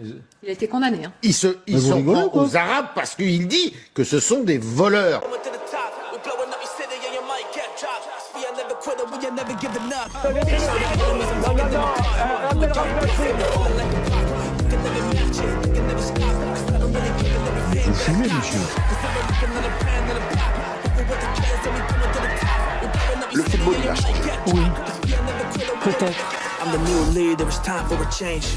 Il a été condamné. Hein. Ils s'en prennent aux Arabes parce qu'il dit que ce sont des voleurs. Vous fumez, monsieur. Le football, il a changé. Oui, peut-être.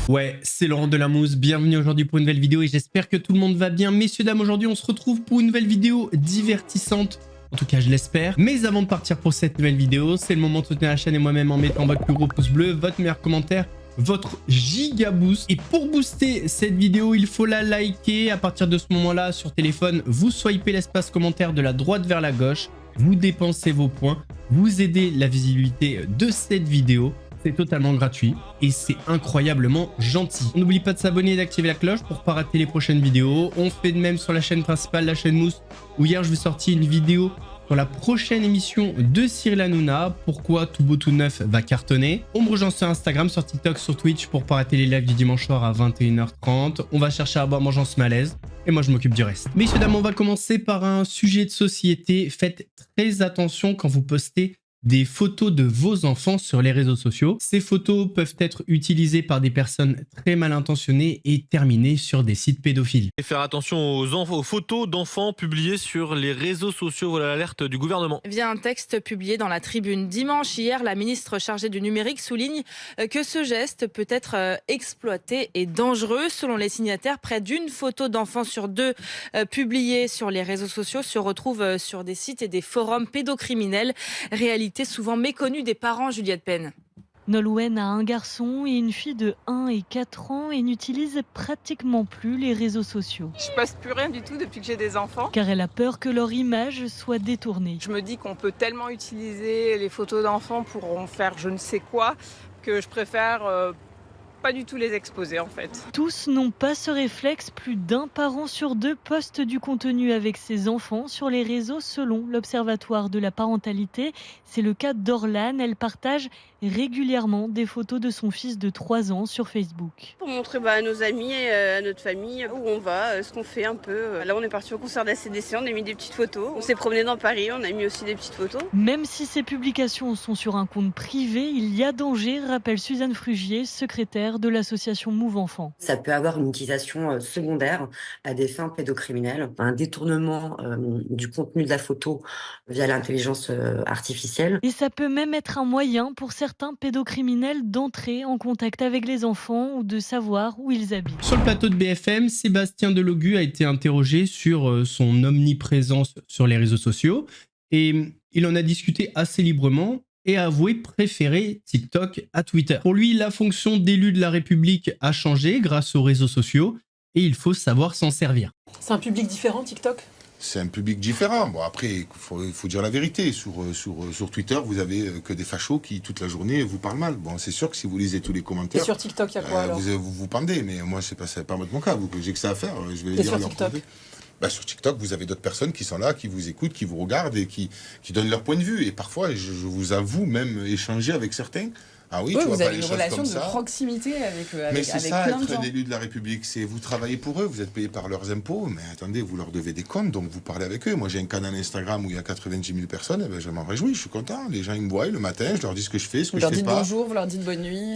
Ouais, c'est Laurent Delamousse, bienvenue aujourd'hui pour une nouvelle vidéo et j'espère que tout le monde va bien. Messieurs, dames, aujourd'hui on se retrouve pour une nouvelle vidéo divertissante, en tout cas je l'espère. Mais avant de partir pour cette nouvelle vidéo, c'est le moment de soutenir la chaîne et moi-même en mettant votre plus gros pouce bleu, votre meilleur commentaire, votre giga boost. Et pour booster cette vidéo, il faut la liker. À partir de ce moment-là, sur téléphone, vous swipez l'espace commentaire de la droite vers la gauche, vous dépensez vos points, vous aidez la visibilité de cette vidéo. C'est totalement gratuit et c'est incroyablement gentil. On n'oublie pas de s'abonner et d'activer la cloche pour ne pas rater les prochaines vidéos. On fait de même sur la chaîne principale, la chaîne Mousse, où hier je vais sortir une vidéo sur la prochaine émission de Cyril Hanouna. Pourquoi Tout Beau Tout Neuf va cartonner. On me rejoint sur Instagram, sur TikTok, sur Twitch pour ne pas rater les lives du dimanche soir à 21h30. On va chercher à boire mangeant ce malaise. Et moi, je m'occupe du reste. Messieurs, dames, on va commencer par un sujet de société. Faites très attention quand vous postez des photos de vos enfants sur les réseaux sociaux. Ces photos peuvent être utilisées par des personnes très mal intentionnées et terminer sur des sites pédophiles. Et faire attention aux photos d'enfants publiées sur les réseaux sociaux. Voilà l'alerte du gouvernement. Via un texte publié dans la Tribune dimanche, hier, la ministre chargée du numérique souligne que ce geste peut être exploité et dangereux. Selon les signataires, près d'une photo d'enfant sur deux publiée sur les réseaux sociaux se retrouve sur des sites et des forums pédocriminels. Réalité souvent méconnue des parents, Juliette Penn. Nolwenn a un garçon et une fille de 1 et 4 ans et n'utilise pratiquement plus les réseaux sociaux. Je poste plus rien du tout depuis que j'ai des enfants. Car elle a peur que leur image soit détournée. Je me dis qu'on peut tellement utiliser les photos d'enfants pour en faire je ne sais quoi que je préfère pas du tout les exposer en fait. Tous n'ont pas ce réflexe. Plus d'un parent sur deux poste du contenu avec ses enfants sur les réseaux selon l'Observatoire de la parentalité. C'est le cas d'Orlane. Elle partage régulièrement des photos de son fils de 3 ans sur Facebook. Pour montrer à nos amis et à notre famille où on va, ce qu'on fait un peu. Là on est parti au concert d'ACDC, on a mis des petites photos. On s'est promené dans Paris, on a mis aussi des petites photos. Même si ces publications sont sur un compte privé, il y a danger, rappelle Suzanne Frugier, secrétaire de l'association Move Enfants. Ça peut avoir une utilisation secondaire à des fins pédocriminelles, un détournement du contenu de la photo via l'intelligence artificielle. Et ça peut même être un moyen pour certains pédocriminels d'entrer en contact avec les enfants ou de savoir où ils habitent. Sur le plateau de BFM, Sébastien Delogu a été interrogé sur son omniprésence sur les réseaux sociaux et il en a discuté assez librement et a avoué préférer TikTok à Twitter. Pour lui, la fonction d'élu de la République a changé grâce aux réseaux sociaux et il faut savoir s'en servir. C'est un public différent, TikTok ? C'est un public différent. Bon, après, il faut dire la vérité. Sur Twitter, vous avez que des fachos qui, toute la journée, vous parlent mal. Bon, c'est sûr que si vous lisez tous les commentaires... Et sur TikTok, il y a quoi alors ? Vous pendez, mais moi, c'est pas mon cas. J'ai que ça à faire. Je vais les Et dire sur à leur TikTok côté. Sur TikTok, vous avez d'autres personnes qui sont là, qui vous écoutent, qui vous regardent et qui donnent leur point de vue. Et parfois, je vous avoue, même échanger avec certains. Ah oui, tu vous vois, avez une relation de proximité avec mais c'est ça, plein de être gens. un élu de la République, c'est vous travaillez pour eux, vous êtes payé par leurs impôts, mais attendez, vous leur devez des comptes, donc vous parlez avec eux. Moi, j'ai un canal Instagram où il y a 90 000 personnes, je m'en réjouis, je suis content. Les gens, ils me voient le matin, je leur dis ce que je fais, ce que je fais pas. Vous leur dites bonjour, vous leur dites bonne nuit.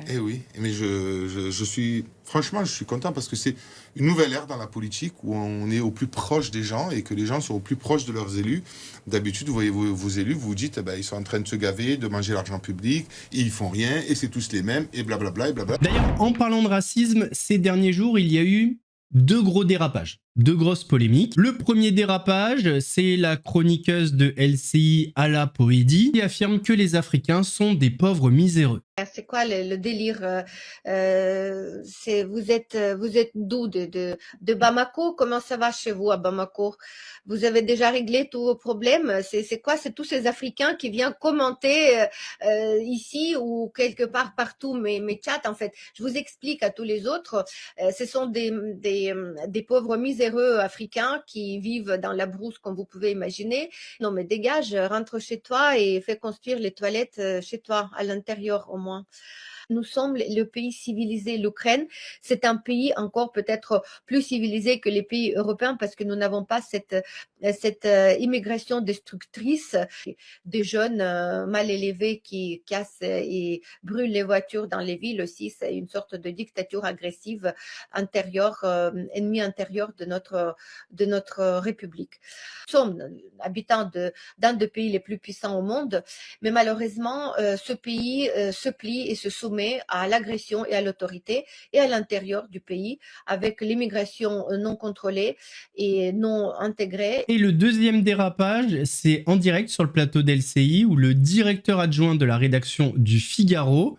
Eh oui, mais je suis... Franchement, je suis content parce que c'est une nouvelle ère dans la politique où on est au plus proche des gens et que les gens sont au plus proches de leurs élus. D'habitude, vous voyez vos élus, vous vous dites, ils sont en train de se gaver, de manger l'argent public, ils font rien, et c'est tous les mêmes, et blablabla, et blablabla. D'ailleurs, en parlant de racisme, ces derniers jours, il y a eu 2 gros dérapages, 2 grosses polémiques. Le premier dérapage, c'est la chroniqueuse de LCI, Ala Poedi, qui affirme que les Africains sont des pauvres miséreux. C'est quoi le délire vous êtes d'où de Bamako? Comment ça va chez vous à Bamako? Vous avez déjà réglé tous vos problèmes? C'est quoi? C'est tous ces Africains qui viennent commenter ici ou quelque part partout mes chats en fait. Je vous explique à tous les autres. Ce sont des pauvres miséreux africains qui vivent dans la brousse comme vous pouvez imaginer. Non mais dégage, rentre chez toi et fais construire les toilettes chez toi à l'intérieur au moins. Nous sommes le pays civilisé. L'Ukraine, c'est un pays encore peut-être plus civilisé que les pays européens parce que nous n'avons pas cette immigration destructrice, des jeunes mal élevés qui cassent et brûlent les voitures dans les villes aussi. C'est une sorte de dictature agressive intérieure, ennemi intérieur de notre République. Nous sommes habitants d'un des pays les plus puissants au monde, mais malheureusement, ce pays se plie et se soumet à l'agression et à l'autorité et à l'intérieur du pays avec l'immigration non contrôlée et non intégrée. Et le deuxième dérapage, c'est en direct sur le plateau d'LCI où le directeur adjoint de la rédaction du Figaro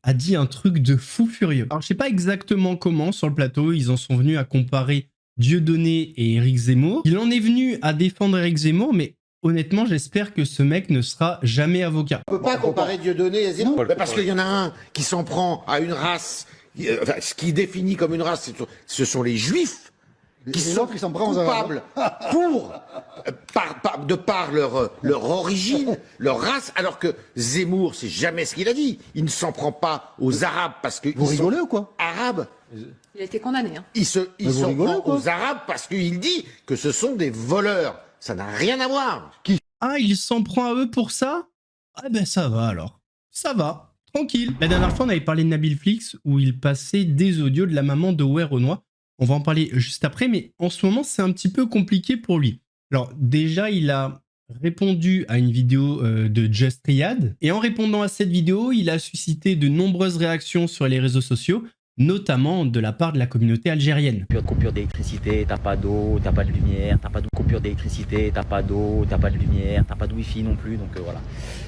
a dit un truc de fou furieux. Alors je sais pas exactement comment sur le plateau ils en sont venus à comparer Dieudonné et Éric Zemmour. Il en est venu à défendre Éric Zemmour, mais honnêtement j'espère que ce mec ne sera jamais avocat. On peut pas comparer Dieudonné et Zemmour parce qu'il y en a un qui s'en prend à une race, ce qui définit comme une race, ce sont les juifs qui sont coupables de par leur origine, leur race, alors que Zemmour, c'est jamais ce qu'il a dit. Il ne s'en prend pas aux Arabes parce que... Vous rigolez ou quoi? Arabes. Il a été condamné. Hein. Il s'en prend aux Arabes parce qu'il dit que ce sont des voleurs. Ça n'a rien à voir. Ah, il s'en prend à eux pour ça? Ah ben ça va alors. Ça va. Tranquille. La dernière fois, on avait parlé de Nabil Flix où il passait des audios de la maman de Ouais Renoir. On va en parler juste après, mais en ce moment, c'est un petit peu compliqué pour lui. Alors déjà, il a répondu à une vidéo de Just Riyad. Et en répondant à cette vidéo, il a suscité de nombreuses réactions sur les réseaux sociaux, notamment de la part de la communauté algérienne. Coupure d'électricité, t'as pas d'eau, t'as pas de lumière, t'as pas de coupure d'électricité, t'as pas d'eau, t'as pas de lumière, t'as pas de wifi non plus, donc voilà.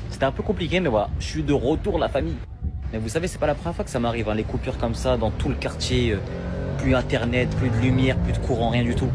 C'était un peu compliqué, mais voilà, je suis de retour la famille. Mais vous savez, c'est pas la première fois que ça m'arrive, hein, les coupures comme ça dans tout le quartier, plus internet, plus de lumière, plus de courant, rien du tout.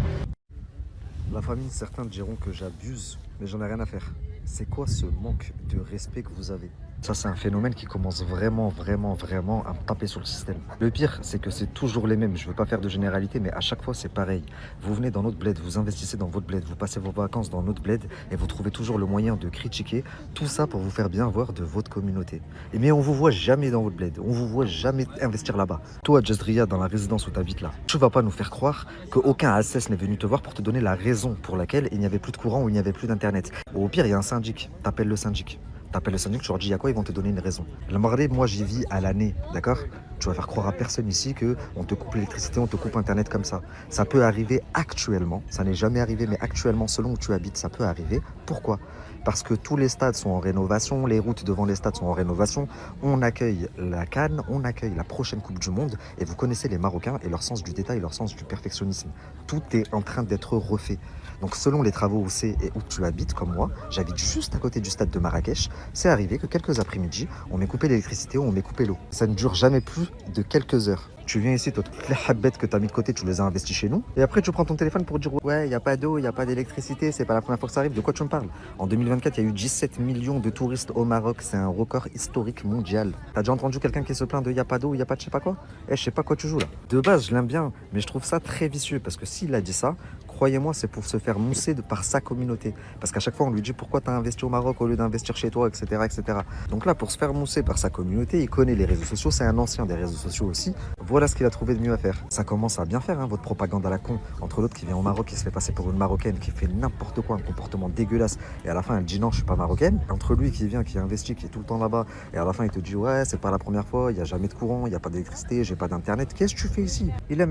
La famille, certains diront que j'abuse, mais j'en ai rien à faire. C'est quoi ce manque de respect que vous avez ? Ça, c'est un phénomène qui commence vraiment à me taper sur le système. Le pire, c'est que c'est toujours les mêmes. Je veux pas faire de généralité, mais à chaque fois, c'est pareil. Vous venez dans notre bled, vous investissez dans votre bled, vous passez vos vacances dans notre bled et vous trouvez toujours le moyen de critiquer. Tout ça pour vous faire bien voir de votre communauté. Mais on vous voit jamais dans votre bled. On vous voit jamais investir là-bas. Toi, Just Riyad, dans la résidence où tu habites là, tu vas pas nous faire croire qu'aucun ASS n'est venu te voir pour te donner la raison pour laquelle il n'y avait plus de courant ou il n'y avait plus d'internet. Au pire, il y a un syndic. T'appelles le syndic. T'appelles le syndic, tu leur dis il y a quoi, ils vont te donner une raison. La Maghreb, moi j'y vis à l'année, d'accord? Tu vas faire croire à personne ici que on te coupe l'électricité, on te coupe internet comme ça. Ça peut arriver actuellement, ça n'est jamais arrivé, mais actuellement selon où tu habites, ça peut arriver. Pourquoi? Parce que tous les stades sont en rénovation, les routes devant les stades sont en rénovation. On accueille la CAN, on accueille la prochaine Coupe du Monde. Et vous connaissez les Marocains et leur sens du détail, leur sens du perfectionnisme. Tout est en train d'être refait. Donc selon les travaux où c'est et où tu habites, comme moi, j'habite juste à côté du stade de Marrakech. C'est arrivé que quelques après-midi, on m'ait coupé l'électricité ou on m'ait coupé l'eau. Ça ne dure jamais plus de quelques heures. Tu viens ici, toi, toutes les habbettes que tu as mis de côté, tu les as investis chez nous. Et après, tu prends ton téléphone pour dire ouais, il n'y a pas d'eau, il n'y a pas d'électricité, c'est pas la première fois que ça arrive. De quoi tu me parles? En 2024, il y a eu 17 millions de touristes au Maroc. C'est un record historique mondial. T'as déjà entendu quelqu'un qui se plaint de il n'y a pas d'eau, il n'y a pas de je sais pas quoi? Je sais pas quoi tu joues là. De base, je l'aime bien, mais je trouve ça très vicieux parce que s'il a dit ça, croyez-moi, c'est pour se faire mousser par sa communauté. Parce qu'à chaque fois, on lui dit pourquoi tu as investi au Maroc au lieu d'investir chez toi, etc., etc. Donc là, pour se faire mousser par sa communauté, il connaît les réseaux sociaux, c'est un ancien des réseaux sociaux aussi. Voilà ce qu'il a trouvé de mieux à faire. Ça commence à bien faire, hein, votre propagande à la con. Entre l'autre qui vient au Maroc, qui se fait passer pour une Marocaine, qui fait n'importe quoi, un comportement dégueulasse, et à la fin, elle dit non, je suis pas marocaine. Entre lui qui vient, qui investit, qui est tout le temps là-bas, et à la fin, il te dit ouais, c'est pas la première fois, il n'y a jamais de courant, il n'y a pas d'électricité, j'ai pas d'internet. Qu'est-ce que tu fais ici? Il est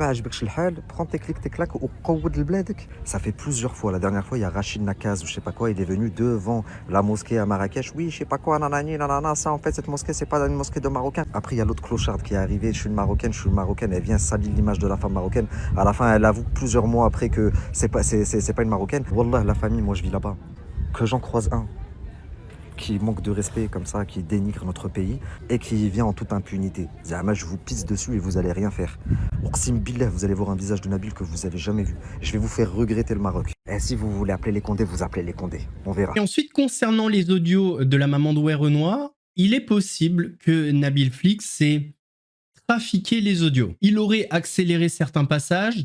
prends tes clics, tes claques, ou ça fait plusieurs fois. La dernière fois, il y a Rachid Nakaz ou je sais pas quoi, il est venu devant la mosquée à Marrakech. Oui, je sais pas quoi, nanani, nanana, ça en fait, cette mosquée, c'est pas une mosquée de Marocains. Après, il y a l'autre clocharde qui est arrivé. Je suis une Marocaine, elle vient salir l'image de la femme marocaine. À la fin, elle avoue plusieurs mois après que c'est pas une Marocaine. Wallah, la famille, moi je vis là-bas. Que j'en croise un qui manque de respect comme ça, qui dénigre notre pays et qui vient en toute impunité. Zahma, je vous pisse dessus et vous allez rien faire. Oqsim billah, vous allez voir un visage de Nabil que vous avez jamais vu. Je vais vous faire regretter le Maroc. Et si vous voulez appeler les Condés, vous appelez les Condés. On verra. Et ensuite, concernant les audios de la maman de Ouais Renoir, il est possible que Nabil Flix ait trafiqué les audios. Il aurait accéléré certains passages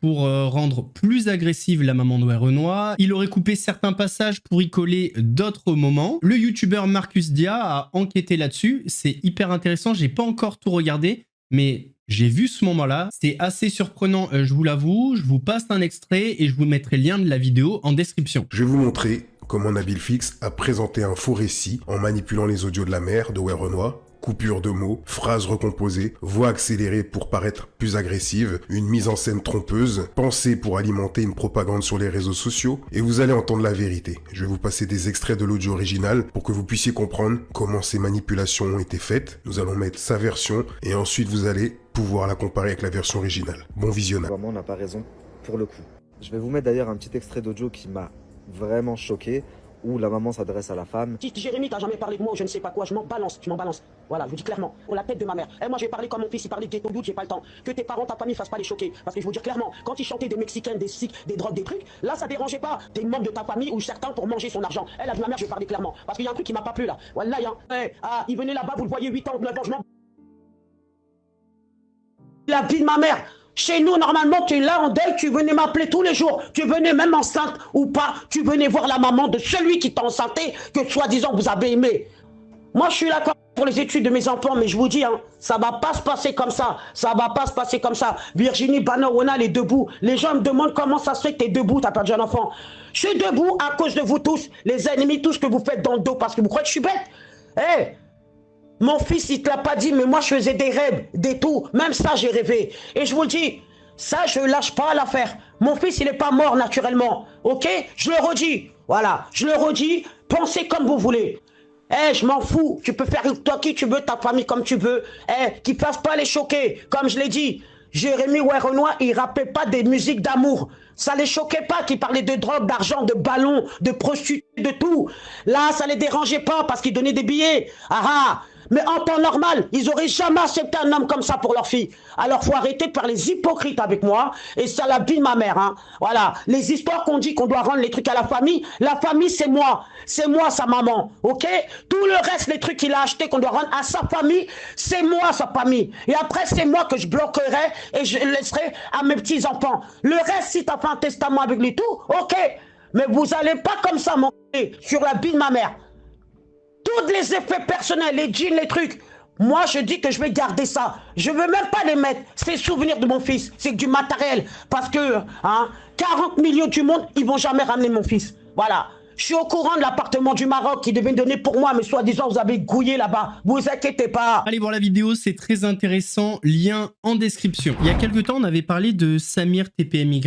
pour rendre plus agressive la maman de Werenoi. Il aurait coupé certains passages pour y coller d'autres moments. Le youtubeur Marcus Dia a enquêté là-dessus. C'est hyper intéressant. J'ai pas encore tout regardé, mais j'ai vu ce moment-là. C'est assez surprenant, je vous l'avoue. Je vous passe un extrait et je vous mettrai le lien de la vidéo en description. Je vais vous montrer comment Nabil Fix a présenté un faux récit en manipulant les audios de la mère de Werenoi. Coupure de mots, phrases recomposées, voix accélérée pour paraître plus agressive, une mise en scène trompeuse, pensée pour alimenter une propagande sur les réseaux sociaux, et vous allez entendre la vérité. Je vais vous passer des extraits de l'audio original pour que vous puissiez comprendre comment ces manipulations ont été faites. Nous allons mettre sa version et ensuite vous allez pouvoir la comparer avec la version originale. Bon visionnage. Vraiment, on n'a pas raison pour le coup. Je vais vous mettre d'ailleurs un petit extrait d'audio qui m'a vraiment choqué, où la maman s'adresse à la femme. Si Jérémy t'as jamais parlé de moi, je ne sais pas quoi, je m'en balance. Voilà, je vous dis clairement, pour la tête de ma mère. Et moi j'ai parlé comme mon fils, il parlait de ghetto youth, j'ai pas le temps. Que tes parents, ta famille fassent pas les choquer. Parce que je vous dis clairement, quand ils chantaient des Mexicains, des sikhs, des drogues, des trucs, là ça dérangeait pas des membres de ta famille ou certains pour manger son argent. Elle a dit ma mère, je vais parler clairement. Parce qu'il y a un truc qui m'a pas plu là. Voilà, il venait là-bas, vous le voyez 8 ans, 9 ans, je m'en... La vie de ma mère. Chez nous, normalement, tu es là en deuil, tu venais m'appeler tous les jours. Tu venais même enceinte ou pas, tu venais voir la maman de celui qui t'a enceinté, que soi-disant vous avez aimé. Moi, je suis là pour les études de mes enfants, mais je vous dis, ça va pas se passer comme ça. Ça va pas se passer comme ça. Virginie Banawona, elle est debout. Les gens me demandent comment ça se fait que t'es debout, t'as perdu un enfant. Je suis debout à cause de vous tous, les ennemis, tout ce que vous faites dans le dos, parce que vous croyez que je suis bête. Mon fils, il te l'a pas dit, mais moi, je faisais des rêves, des tout. Même ça, j'ai rêvé. Et je vous le dis, ça, je lâche pas l'affaire. Mon fils, il n'est pas mort naturellement. Ok? Je le redis. Voilà. Je le redis. Pensez comme vous voulez. Je m'en fous. Tu peux faire toi qui tu veux, ta famille comme tu veux. Qu'ils ne fassent pas les choquer. Comme je l'ai dit, Jérémy Werenoi, il rappelait pas des musiques d'amour. Ça les choquait pas qu'ils parlaient de drogue, d'argent, de ballons, de prostituées, de tout. Là, ça les dérangeait pas parce qu'ils donnaient des billets. Mais en temps normal, ils auraient jamais accepté un homme comme ça pour leur fille. Alors faut arrêter de faire les hypocrites avec moi. Et ça la vie de ma mère. Voilà. Les histoires qu'on dit qu'on doit rendre les trucs à la famille c'est moi. C'est moi sa maman. Ok? Tout le reste, les trucs qu'il a achetés qu'on doit rendre à sa famille, c'est moi sa famille. Et après, c'est moi que je bloquerai et je laisserai à mes petits-enfants. Le reste, si tu as fait un testament avec lui tout, ok. Mais vous allez pas comme ça monter sur la vie de ma mère. Tous les effets personnels, les jeans, les trucs. Moi, je dis que je vais garder ça. Je veux même pas les mettre. C'est souvenirs de mon fils. C'est du matériel. Parce que 40 millions du monde, ils vont jamais ramener mon fils. Voilà. Je suis au courant de l'appartement du Maroc qui devait donner pour moi, mais soi-disant, vous avez gouillé là-bas. Vous inquiétez pas. Allez voir la vidéo, c'est très intéressant. Lien en description. Il y a quelques temps, on avait parlé de Samir TPMY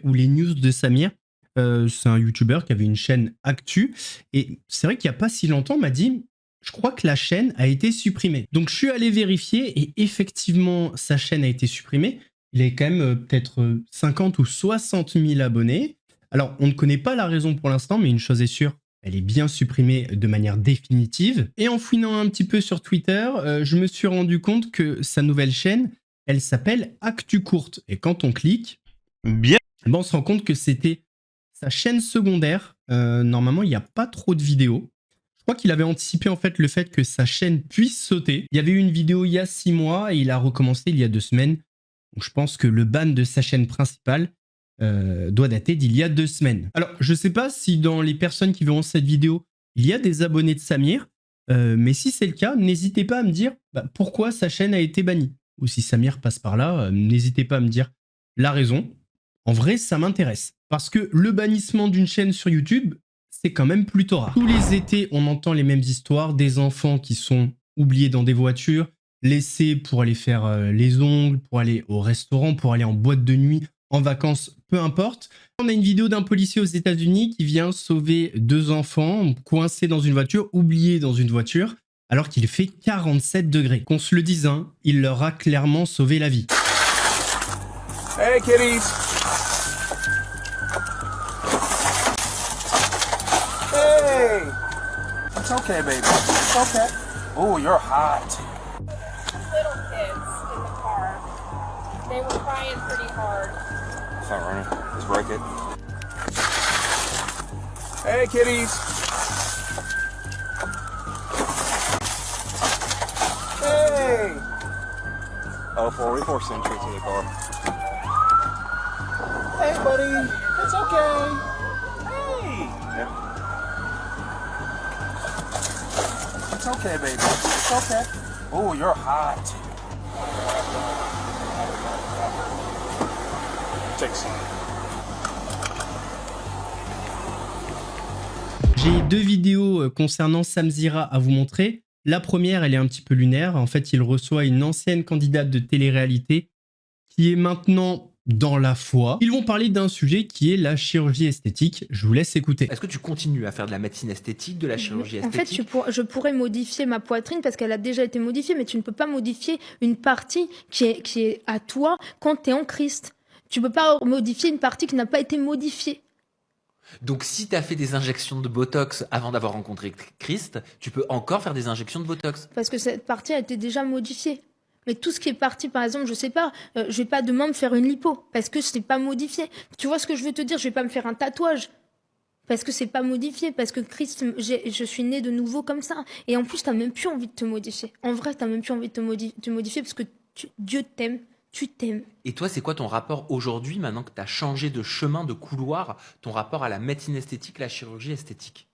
ou les news de Samir. C'est un youtubeur qui avait une chaîne Actu. Et c'est vrai qu'il n'y a pas si longtemps, on m'a dit, je crois que la chaîne a été supprimée. Donc je suis allé vérifier et effectivement, sa chaîne a été supprimée. Il avait quand même peut-être 50 ou 60 000 abonnés. Alors, on ne connaît pas la raison pour l'instant, mais une chose est sûre, elle est bien supprimée de manière définitive. Et en fouinant un petit peu sur Twitter, je me suis rendu compte que sa nouvelle chaîne, elle s'appelle Actu Courte. Et quand on clique, on se rend compte que c'était sa chaîne secondaire. Normalement, il n'y a pas trop de vidéos. Je crois qu'il avait anticipé en fait le fait que sa chaîne puisse sauter. Il y avait eu une vidéo il y a 6 mois et il a recommencé il y a 2 semaines. Donc je pense que le ban de sa chaîne principale doit dater d'il y a 2 semaines. Alors, je ne sais pas si dans les personnes qui verront cette vidéo, il y a des abonnés de Samir. Mais si c'est le cas, n'hésitez pas à me dire pourquoi sa chaîne a été bannie. Ou si Samir passe par là, n'hésitez pas à me dire la raison. En vrai, ça m'intéresse. Parce que le bannissement d'une chaîne sur YouTube, c'est quand même plutôt rare. Tous les étés, on entend les mêmes histoires. Des enfants qui sont oubliés dans des voitures, laissés pour aller faire les ongles, pour aller au restaurant, pour aller en boîte de nuit, en vacances, peu importe. On a une vidéo d'un policier aux États-Unis qui vient sauver 2 enfants coincés dans une voiture, oubliés dans une voiture, alors qu'il fait 47 degrés. Qu'on se le dise, il leur a clairement sauvé la vie. Hey, kitties! Hey! It's okay, baby. It's okay. Oh, you're hot. Little kids in the car. They were crying pretty hard. It's not running. Just break it. Hey, kitties! Hey! Oh, 44 century to the car. Hey, buddy. It's okay. Hey. It's okay, baby. It's okay. Oh, you're hot. Take some. J'ai deux vidéos concernant Samzira à vous montrer. La première, elle est un petit peu lunaire. En fait, il reçoit une ancienne candidate de télé-réalité qui est maintenant dans la foi. Ils vont parler d'un sujet qui est la chirurgie esthétique. Je vous laisse écouter. Est-ce que tu continues à faire de la médecine esthétique, de la chirurgie En fait, esthétique? je pourrais modifier ma poitrine parce qu'elle a déjà été modifiée, mais tu ne peux pas modifier une partie qui est à toi quand tu es en Christ. Tu ne peux pas modifier une partie qui n'a pas été modifiée. Donc si tu as fait des injections de Botox avant d'avoir rencontré Christ, tu peux encore faire des injections de Botox. Parce que cette partie a été déjà modifiée. Mais tout ce qui est parti, par exemple, je sais pas, je vais pas demain me faire une lipo parce que c'est pas modifié. Tu vois ce que je veux te dire? Je vais pas me faire un tatouage parce que c'est pas modifié, parce que Christ, je suis né de nouveau comme ça. Et en plus, t'as même plus envie de te modifier. En vrai, t'as même plus envie de te modifier parce que Dieu t'aime. Tu t'aimes. Et toi, c'est quoi ton rapport aujourd'hui, maintenant que tu as changé de chemin, de couloir, ton rapport à la médecine esthétique, la chirurgie esthétique?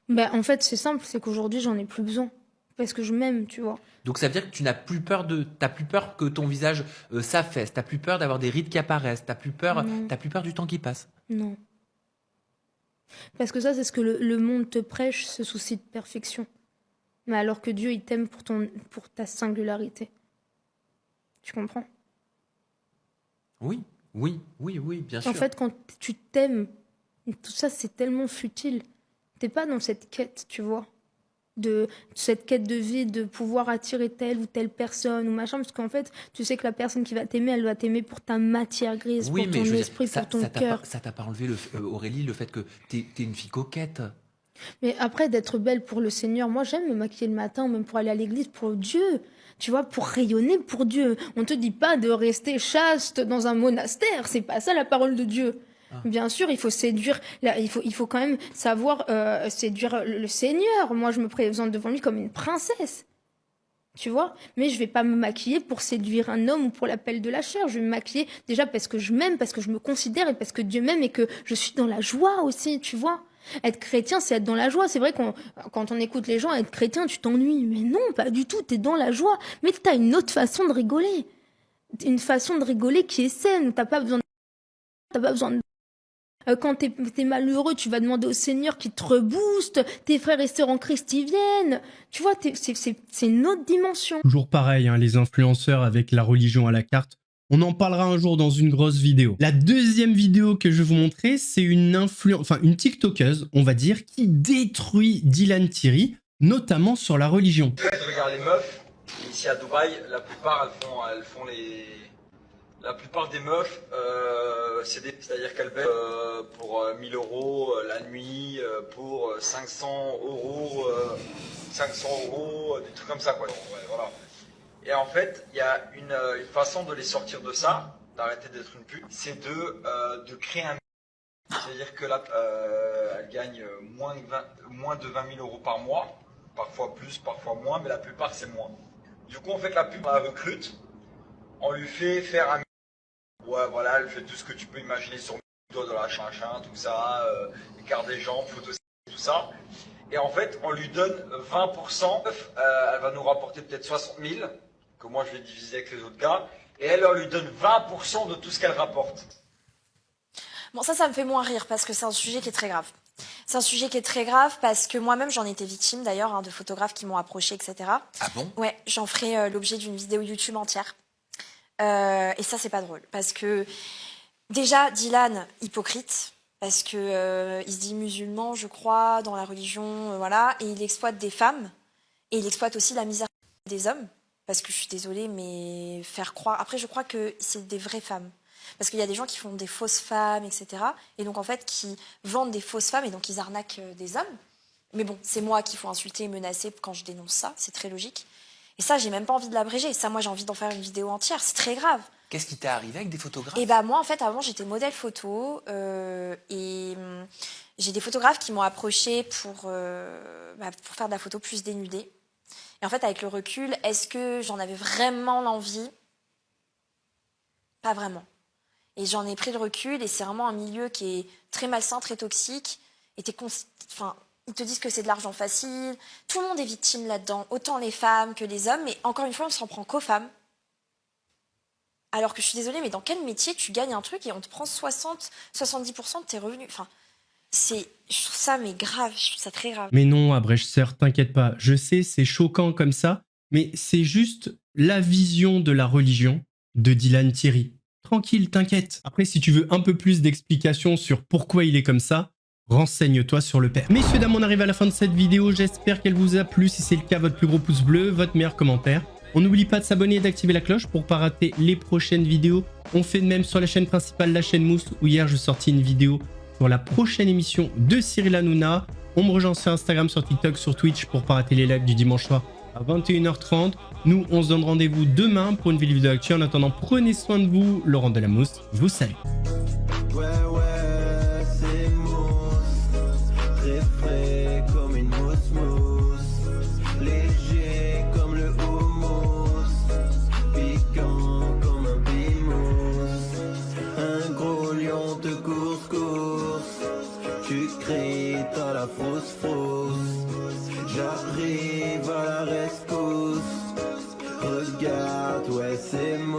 Ben, en fait, c'est simple, c'est qu'aujourd'hui, j'en ai plus besoin. Parce que je m'aime, tu vois. Donc ça veut dire que tu n'as plus peur t'as plus peur que ton visage s'affaisse, t'as plus peur d'avoir des rides qui apparaissent, t'as plus peur du temps qui passe. Non. Parce que ça, c'est ce que le monde te prêche, ce souci de perfection. Mais alors que Dieu, il t'aime pour ta singularité. Tu comprends? Oui, bien sûr. En fait, quand tu t'aimes, tout ça, c'est tellement futile. T'es pas dans cette quête, tu vois, de cette quête de vie, de pouvoir attirer telle ou telle personne ou machin, parce qu'en fait, tu sais que la personne qui va t'aimer, elle va t'aimer pour ta matière grise, Oui, pour mais ton je veux dire, esprit, pour ton cœur. Ça t'a pas enlevé, Aurélie, le fait que t'es une fille coquette. Mais après, d'être belle pour le Seigneur, moi, j'aime me maquiller le matin, ou même pour aller à l'église, pour Dieu. Tu vois, pour rayonner pour Dieu. On te dit pas de rester chaste dans un monastère. C'est pas ça la parole de Dieu. Bien sûr, il faut séduire. Il faut quand même savoir séduire le Seigneur. Moi, je me présente devant lui comme une princesse. Tu vois? Mais je vais pas me maquiller pour séduire un homme ou pour l'appel de la chair. Je vais me maquiller déjà parce que je m'aime, parce que je me considère et parce que Dieu m'aime et que je suis dans la joie aussi, tu vois? Être chrétien, c'est être dans la joie. C'est vrai quand on écoute les gens, être chrétien, tu t'ennuies. Mais non, pas du tout, t'es dans la joie. Mais t'as une autre façon de rigoler. Une façon de rigoler qui est saine. T'as pas besoin de... Quand t'es malheureux, tu vas demander au Seigneur qu'il te rebooste. Tes frères et sœurs en Christ, ils viennent. Tu vois, c'est une autre dimension. Toujours pareil, hein, les influenceurs avec la religion à la carte. On en parlera un jour dans une grosse vidéo. La deuxième vidéo que je vais vous montrer, c'est une TikTokeuse, on va dire, qui détruit Dylan Thierry, notamment sur la religion. Regarde les meufs, ici à Dubaï, la plupart La plupart des meufs, c'est-à-dire qu'elles paient pour 1000 € la nuit, pour 500 €, des trucs comme ça, quoi. Ouais, voilà. Et en fait, il y a une façon de les sortir de ça, d'arrêter d'être une pute, c'est de créer un... C'est-à-dire que là, elle gagne moins de 20 000 € par mois, parfois plus, parfois moins, mais la plupart c'est moins. Du coup, on fait que la pub, on la recrute, on lui fait faire un... Ouais, voilà, elle fait tout ce que tu peux imaginer sur doigt de la machin, tout ça, écart des jambes, photos, tout ça. Et en fait, on lui donne 20%, elle va nous rapporter peut-être 60 000, que moi je vais diviser avec les autres gars, et elle lui donne 20% de tout ce qu'elle rapporte. Bon, ça me fait moins rire parce que c'est un sujet qui est très grave. C'est un sujet qui est très grave parce que moi-même j'en étais victime d'ailleurs, hein, de photographes qui m'ont approché, etc. Ah bon? Ouais, j'en ferai l'objet d'une vidéo YouTube entière. Et ça, c'est pas drôle parce que déjà, Dylan, hypocrite, parce que il se dit musulman, je crois, dans la religion, voilà, et il exploite des femmes et il exploite aussi la misère des hommes. Parce que je suis désolée, mais faire croire... Après, je crois que c'est des vraies femmes. Parce qu'il y a des gens qui font des fausses femmes, etc. Et donc, en fait, qui vendent des fausses femmes et donc ils arnaquent des hommes. Mais bon, c'est moi qu'il faut insulter et menacer quand je dénonce ça. C'est très logique. Et ça, j'ai même pas envie de l'abréger. Ça, moi, j'ai envie d'en faire une vidéo entière. C'est très grave. Qu'est-ce qui t'est arrivé avec des photographes? Et bah, moi, en fait, avant, j'étais modèle photo. Et j'ai des photographes qui m'ont approché pour faire de la photo plus dénudée. Et en fait, avec le recul, est-ce que j'en avais vraiment l'envie? Pas vraiment. Et j'en ai pris le recul et c'est vraiment un milieu qui est très malsain, très toxique. Et enfin, ils te disent que c'est de l'argent facile. Tout le monde est victime là-dedans, autant les femmes que les hommes. Mais encore une fois, on s'en prend qu'aux femmes. Alors que je suis désolée, mais dans quel métier tu gagnes un truc et on te prend 60-70% de tes revenus? Enfin, je trouve ça mais grave, je trouve ça très grave. Mais non, Abrechseur, t'inquiète pas. Je sais, c'est choquant comme ça, mais c'est juste la vision de la religion de Dylan Thierry. Tranquille, t'inquiète. Après, si tu veux un peu plus d'explications sur pourquoi il est comme ça, renseigne-toi sur le père. Messieurs, dames, on arrive à la fin de cette vidéo. J'espère qu'elle vous a plu. Si c'est le cas, votre plus gros pouce bleu, votre meilleur commentaire. On n'oublie pas de s'abonner et d'activer la cloche pour ne pas rater les prochaines vidéos. On fait de même sur la chaîne principale, la chaîne Mousse, où hier je sortis une vidéo sur la prochaine émission de Cyril Hanouna. On me rejoint sur Instagram, sur TikTok, sur Twitch pour ne pas rater les lives du dimanche soir à 21h30. Nous, on se donne rendez-vous demain pour une nouvelle vidéo d'actu. En attendant, prenez soin de vous. Laurent Delamousse vous salue. J'arrive à la rescousse. Regarde, ouais, c'est moi.